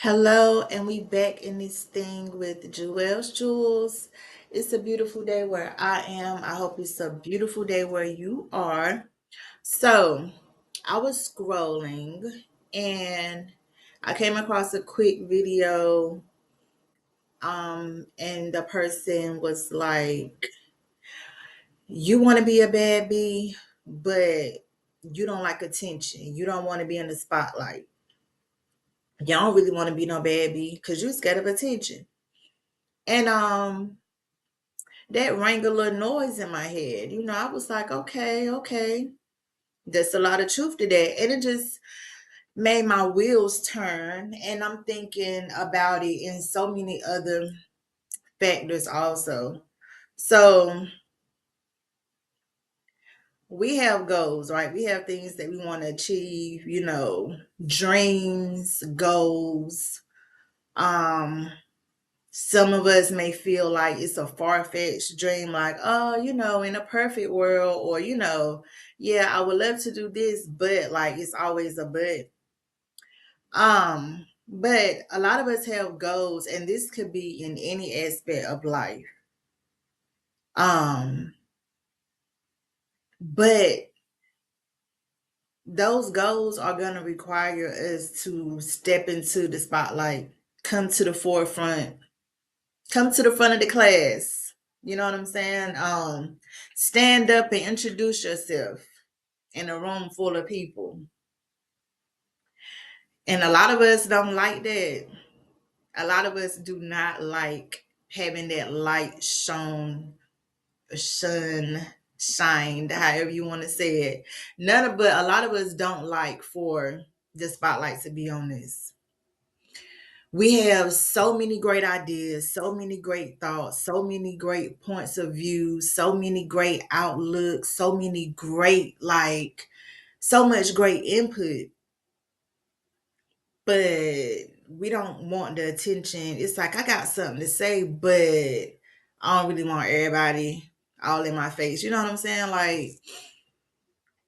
Hello, and we back in this thing with Jewel's Jewels. It's a beautiful day where I am. I hope it's a beautiful day where you are. So, I was scrolling and I came across a quick video and the person was like, "You want to be a bad bee, but you don't like attention. You don't want to be in the spotlight. You don't really want to be no bad bee because you're scared of attention." And that rang a little noise in my head. I was like, okay, okay. There's a lot of truth to that. And it just made my wheels turn. And I'm thinking about it in so many other factors also. So we have goals, right? We have things that we want to achieve, dreams, goals. Um, Some of us may feel like it's a far-fetched dream, like, oh, in a perfect world, or, yeah, I would love to do this, but like it's always a but. But a lot of us have goals, and this could be in any aspect of life. Um, but those goals are gonna require us to step into the spotlight, come to the forefront, come to the front of the class. You know what I'm saying? Stand up and introduce yourself in a room full of people. And a lot of us don't like that. A lot of us do not like having that light shone, shined, however you want to say it. But a lot of us don't like for the spotlight to be on this. We have so many great ideas, so many great thoughts, so many great points of view, so many great outlooks, so many great, like, so much great input, but we don't want the attention. It's like, I got something to say, but I don't really want everybody all in my face. You know what I'm saying? Like,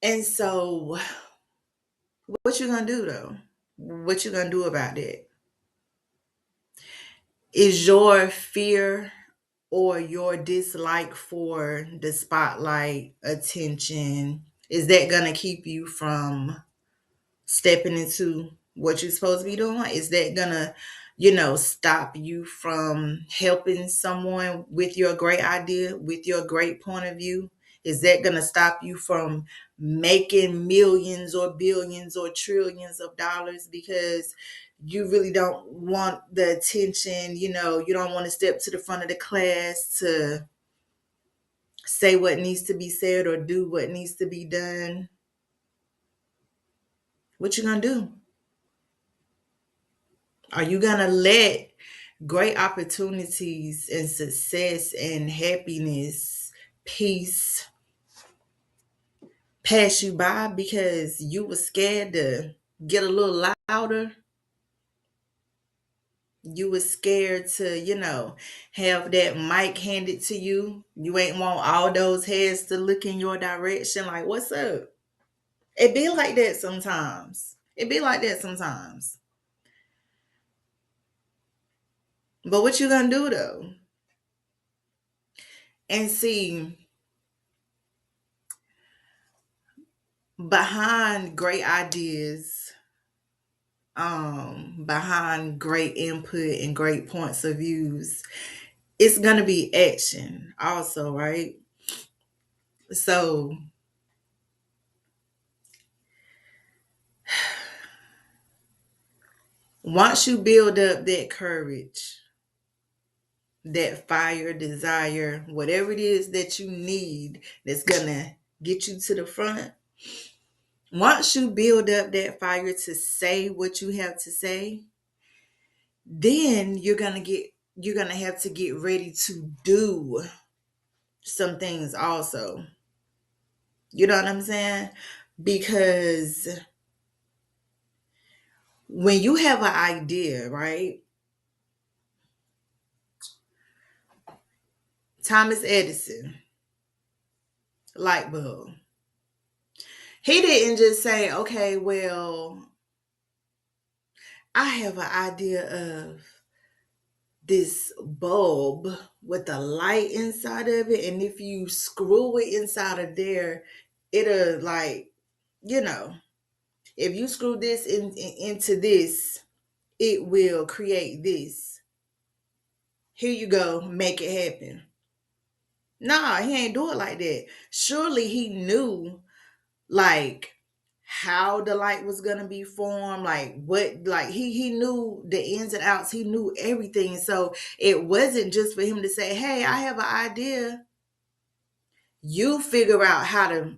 and so what you gonna do though? What you gonna do about it? Is your fear or your dislike for the spotlight, attention, is that gonna keep you from stepping into what you're supposed to be doing? Is that gonna, stop you from helping someone with your great idea, with your great point of view? Is that gonna stop you from making millions or billions or trillions of dollars because you really don't want the attention? You don't want to step to the front of the class to say what needs to be said or do what needs to be done. What you gonna do? Are you gonna let great opportunities and success and happiness, peace pass you by because you were scared to get a little louder? You were scared to, have that mic handed to you. You ain't want all those heads to look in your direction like, what's up? It be like that sometimes. It be like that sometimes. But what you gonna do though? And see, behind great ideas, behind great input and great points of views, it's gonna be action also, right? So once you build up that courage, that fire, desire, whatever it is that you need that's gonna get you to the front, once you build up that fire to say what you have to say, then you're gonna have to get ready to do some things also. You know what I'm saying? Because when you have an idea, right? Thomas Edison, light bulb. He didn't just say, okay, well, I have an idea of this bulb with a light inside of it, and if you screw it inside of there, it'll like, you know, if you screw this into this, it will create this. Here you go, make it happen. Nah, he ain't do it like that. Surely he knew, like, how the light was gonna be formed, like what, like he knew the ins and outs, he knew everything. So it wasn't just for him to say, hey, I have an idea, you figure out how to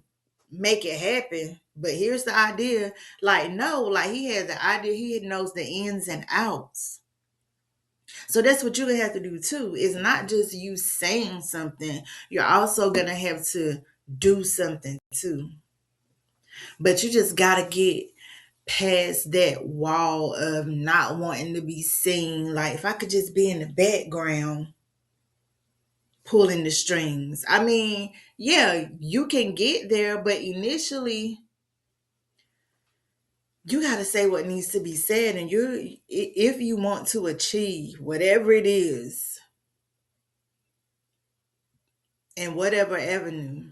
make it happen, but here's the idea. Like, no, like he had the idea, he knows the ins and outs. So that's what you're gonna have to do too. It's not just you saying something, you're also gonna have to do something too. But you just gotta get past that wall of not wanting to be seen. Like, if I could just be in the background pulling the strings. I mean, yeah, you can get there, but initially you got to say what needs to be said. And if you want to achieve whatever it is in whatever avenue,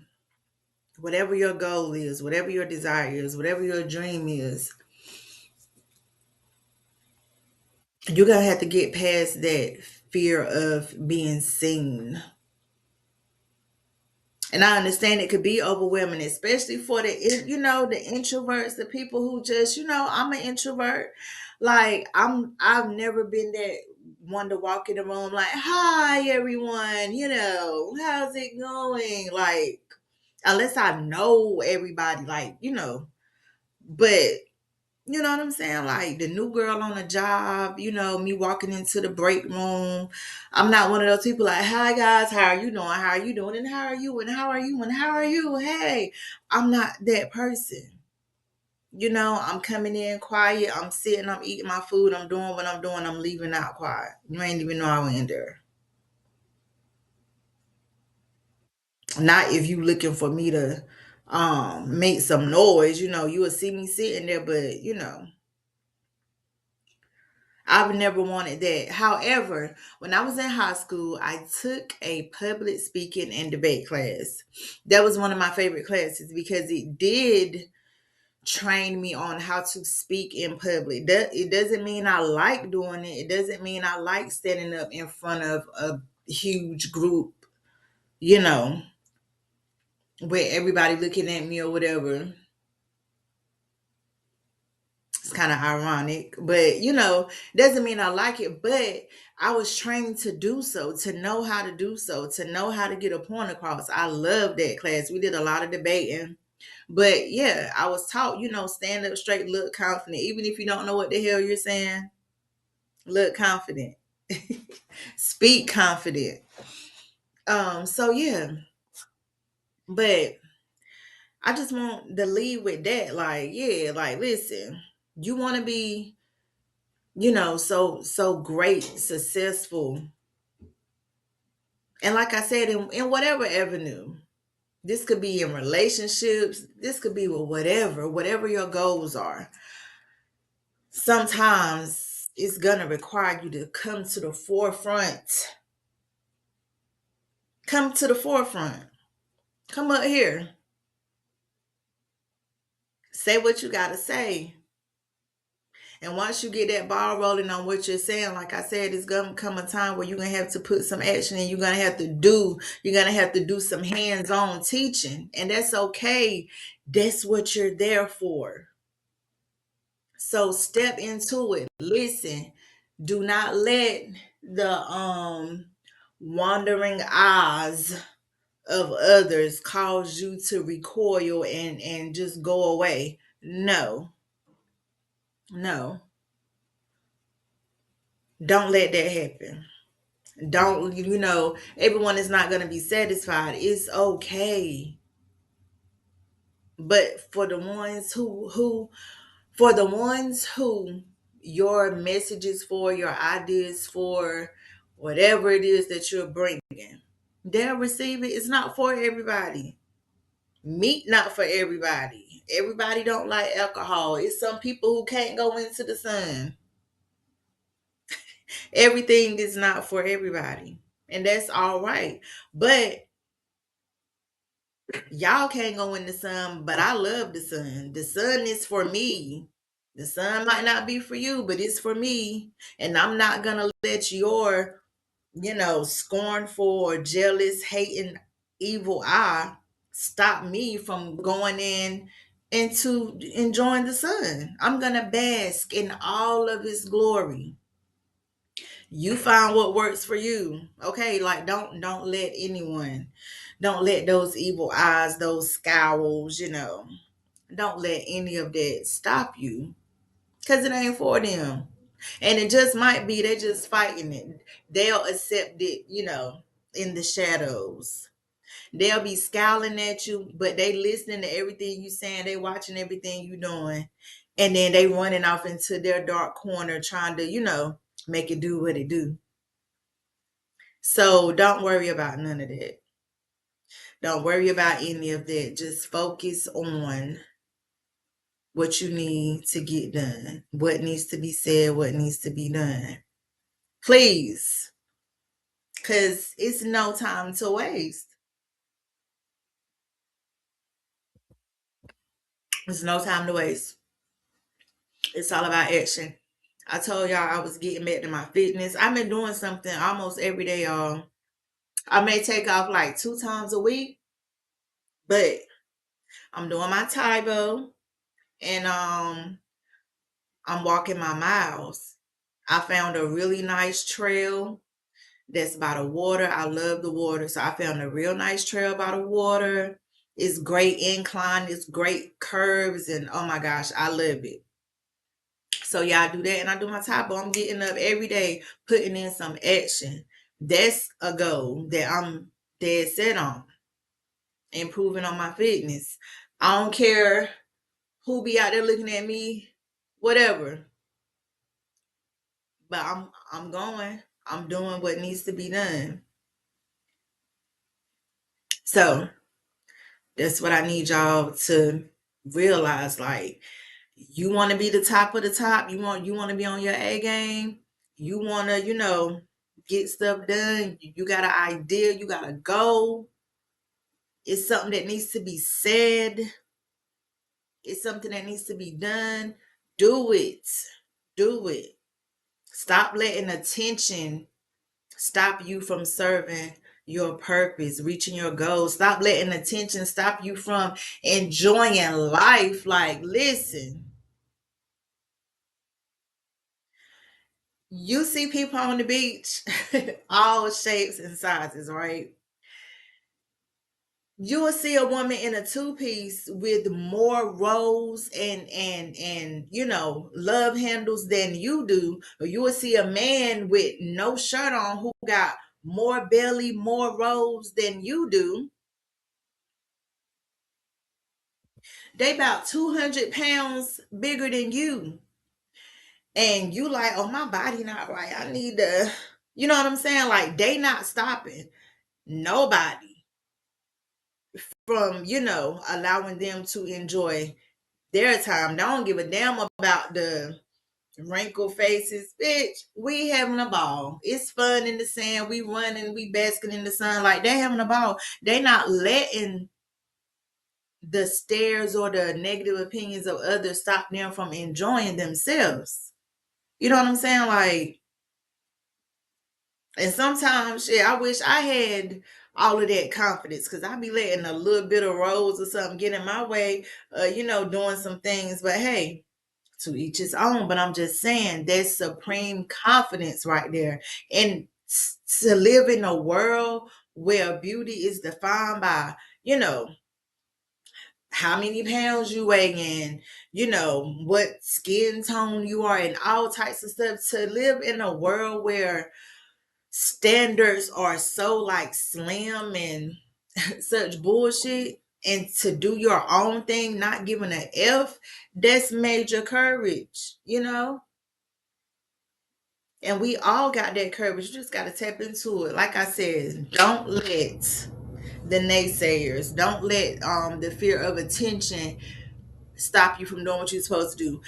whatever your goal is, whatever your desire is, whatever your dream is, you're going to have to get past that fear of being seen. And I understand it could be overwhelming, especially for the introverts, the people who just, I'm an introvert. Like, I've never been that one to walk in the room like, hi everyone, how's it going? Like, unless I know everybody, like, but you know what I'm saying? Like the new girl on the job, me walking into the break room. I'm not one of those people like, hi guys, how are you doing? How are you doing? And how are you? And how are you? And how are you? Hey, I'm not that person. I'm coming in quiet. I'm sitting, I'm eating my food. I'm doing what I'm doing. I'm leaving out quiet. You ain't even know I went in there. Not if you looking for me to make some noise, you will see me sitting there, but I've never wanted that. However, when I was in high school, I took a public speaking and debate class. That was one of my favorite classes because it did train me on how to speak in public. It doesn't mean I like doing it. It doesn't mean I like standing up in front of a huge group, you know, where everybody looking at me or whatever. It's kind of ironic, but doesn't mean I like it. But I was trained to do so, to know how to do so, to know how to get a point across. I love that class. We did a lot of debating, but yeah, I was taught, stand up straight, look confident, even if you don't know what the hell you're saying. Look confident, speak confident. So yeah, but I just want to lead with that. Like, yeah, like listen, you want to be so great, successful. And like I said, in whatever avenue, this could be in relationships, this could be with whatever your goals are. Sometimes it's gonna require you to come to the forefront. Come to the forefront. Come up here. Say what you gotta say. And once you get that ball rolling on what you're saying, like I said, it's gonna come a time where you're gonna have to put some action and you're gonna have to do some hands-on teaching. And that's okay. That's what you're there for. So step into it. Listen, do not let the wandering eyes of others cause you to recoil and just go away. No, no. Don't let that happen. Don't, everyone is not going to be satisfied. It's okay. But for the ones who your messages for, your ideas for, whatever it is that you're bringing, they'll receive it. It's not for everybody. Meat not for everybody. Everybody don't like alcohol. It's some people who can't go into the sun. Everything is not for everybody, and that's all right. But y'all can't go in the sun, but I love the sun. The sun is for me. The sun might not be for you, but it's for me. And I'm not gonna let your, scornful or jealous, hating, evil eye stop me from going in into enjoying the sun. I'm gonna bask in all of its glory. You find what works for you. Okay, like don't let anyone, don't let those evil eyes, those scowls, don't let any of that stop you, because it ain't for them. And it just might be they're just fighting it. They'll accept it, in the shadows. They'll be scowling at you, but they listening to everything you saying, they watching everything you doing, and then they running off into their dark corner trying to, make it do what it do. So don't worry about none of that. Don't worry about any of that. Just focus on what you need to get done, what needs to be said, what needs to be done. Please, because it's no time to waste. It's no time to waste. It's all about action. I told y'all I was getting back to my fitness. I've been doing something almost every day, y'all. I may take off like 2 times a week, but I'm doing my Tybo, and I'm walking my miles. I found a really nice trail that's by the water. I love the water. So I found a real nice trail by the water. It's great incline, it's great curves, and oh my gosh, I love it. So yeah, I do that, and I do my top. I'm getting up every day, putting in some action. That's a goal that I'm dead set on, improving on my fitness. I don't care who be out there looking at me, whatever. But I'm going. I'm doing what needs to be done. So that's what I need y'all to realize. Like, you want to be the top of the top. You want to be on your A game. You want to, get stuff done. You got an idea. You got a goal. It's something that needs to be said. It's something that needs to be done. Do it. Do it. Stop letting attention stop you from serving your purpose, reaching your goals. Stop letting attention stop you from enjoying life. Like, listen, you see people on the beach, all shapes and sizes, right? You will see a woman in a two-piece with more rolls and love handles than you do, or you will see a man with no shirt on who got more belly, more rolls than you do. They about 200 pounds bigger than you, and you like, oh, my body not right, I need to, you know what I'm saying? Like, they not stopping nobody from, allowing them to enjoy their time. They don't give a damn about the wrinkled faces. Bitch, we having a ball. It's fun in the sand. We running, we basking in the sun. Like, they having a ball. They not letting the stares or the negative opinions of others stop them from enjoying themselves. You know what I'm saying? Like, and sometimes, shit, I wish I had all of that confidence, because I be letting a little bit of rose or something get in my way, doing some things. But hey, to each his own. But I'm just saying, there's supreme confidence right there. And to live in a world where beauty is defined by, you know, how many pounds you weigh in, what skin tone you are, and all types of stuff. To live in a world where standards are so like slim and such bullshit, and to do your own thing, not giving an F, that's major courage. And we all got that courage. You just got to tap into it. Like I said, don't let the naysayers, don't let the fear of attention stop you from doing what you're supposed to do.